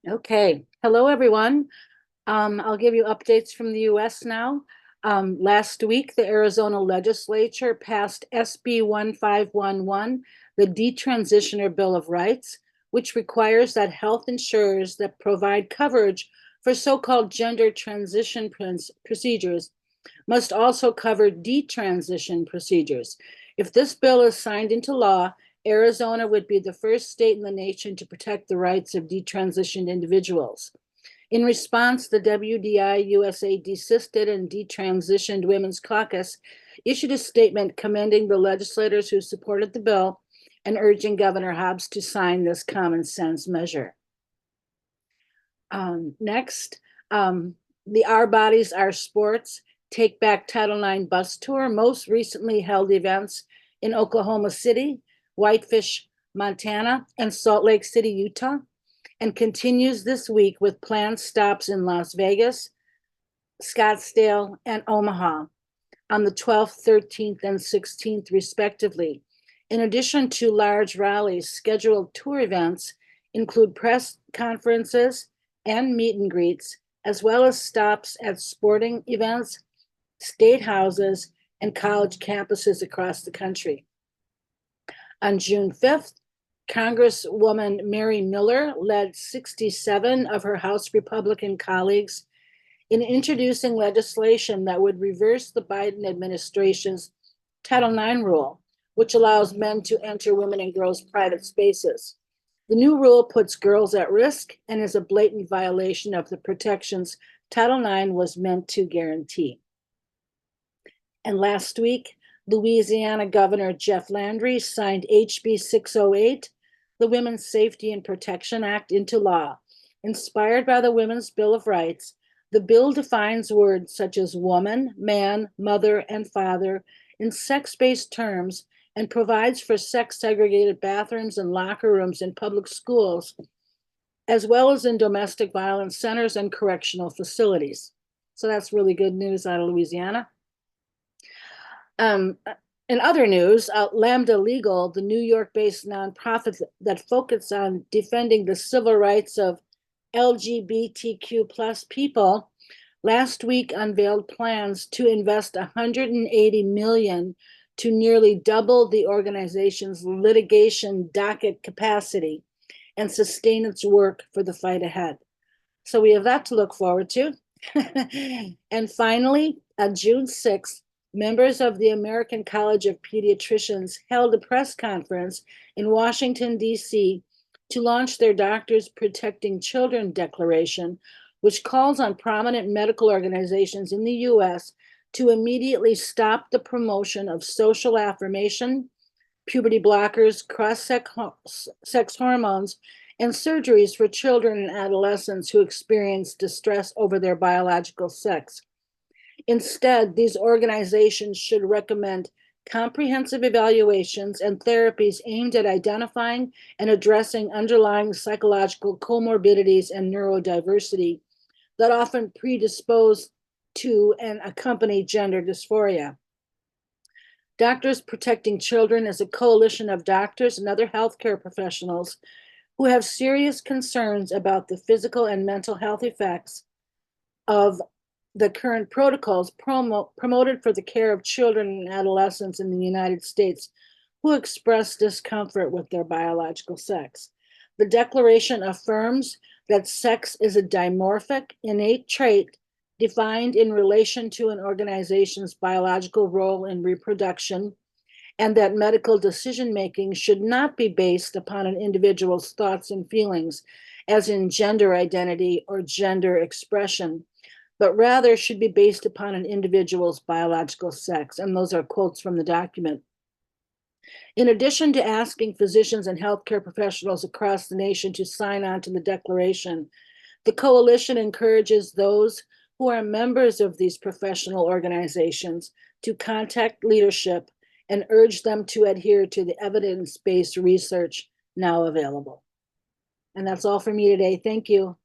Okay, hello everyone. I'll give you updates from the US now. Last week, the Arizona legislature passed SB 1511, the Detransitioner Bill of Rights, which requires that health insurers that provide coverage for so-called gender transition procedures must also cover detransition procedures. If this bill is signed into law, Arizona would be the first state in the nation to protect the rights of detransitioned individuals. In response, the WDI USA Desisted and Detransitioned Women's Caucus issued a statement commending the legislators who supported the bill and urging Governor Hobbs to sign this common sense measure. Next, the Our Bodies, Our Sports Take Back Title IX bus tour most recently held events in Oklahoma City, Whitefish, Montana, and Salt Lake City, Utah, and continues this week with planned stops in Las Vegas, Scottsdale, and Omaha on the 12th, 13th, and 16th, respectively. In addition to large rallies, scheduled tour events include press conferences and meet and greets, as well as stops at sporting events, state houses, and college campuses across the country. On June 5th, Congresswoman Mary Miller led 67 of her House Republican colleagues in introducing legislation that would reverse the Biden administration's Title IX rule, which allows men to enter women and girls' private spaces. The new rule puts girls at risk and is a blatant violation of the protections Title IX was meant to guarantee. And last week, Louisiana Governor Jeff Landry signed HB 608, the Women's Safety and Protection Act, into law. Inspired by the Women's Bill of Rights, the bill defines words such as woman, man, mother, and father in sex-based terms and provides for sex-segregated bathrooms and locker rooms in public schools, as well as in domestic violence centers and correctional facilities. So that's really good news out of Louisiana. In other news, Lambda Legal, the New York-based nonprofit that focuses on defending the civil rights of LGBTQ plus people, last week unveiled plans to invest $180 million to nearly double the organization's litigation docket capacity and sustain its work for the fight ahead. So we have that to look forward to. And finally, on June 6th, members of the American College of Pediatricians held a press conference in Washington, D.C. to launch their Doctors Protecting Children Declaration, which calls on prominent medical organizations in the U.S. to immediately stop the promotion of social affirmation, puberty blockers, cross-sex hormones, and surgeries for children and adolescents who experience distress over their biological sex. Instead, these organizations should recommend comprehensive evaluations and therapies aimed at identifying and addressing underlying psychological comorbidities and neurodiversity that often predispose to and accompany gender dysphoria. Doctors Protecting Children is a coalition of doctors and other healthcare professionals who have serious concerns about the physical and mental health effects of the current protocols promoted for the care of children and adolescents in the United States who express discomfort with their biological sex. The Declaration affirms that sex is a dimorphic, innate trait defined in relation to an organization's biological role in reproduction, and that medical decision-making should not be based upon an individual's thoughts and feelings, as in gender identity or gender expression, but rather should be based upon an individual's biological sex. And those are quotes from the document. In addition to asking physicians and healthcare professionals across the nation to sign on to the declaration, the coalition encourages those who are members of these professional organizations to contact leadership and urge them to adhere to the evidence-based research now available. And that's all for me today. Thank you.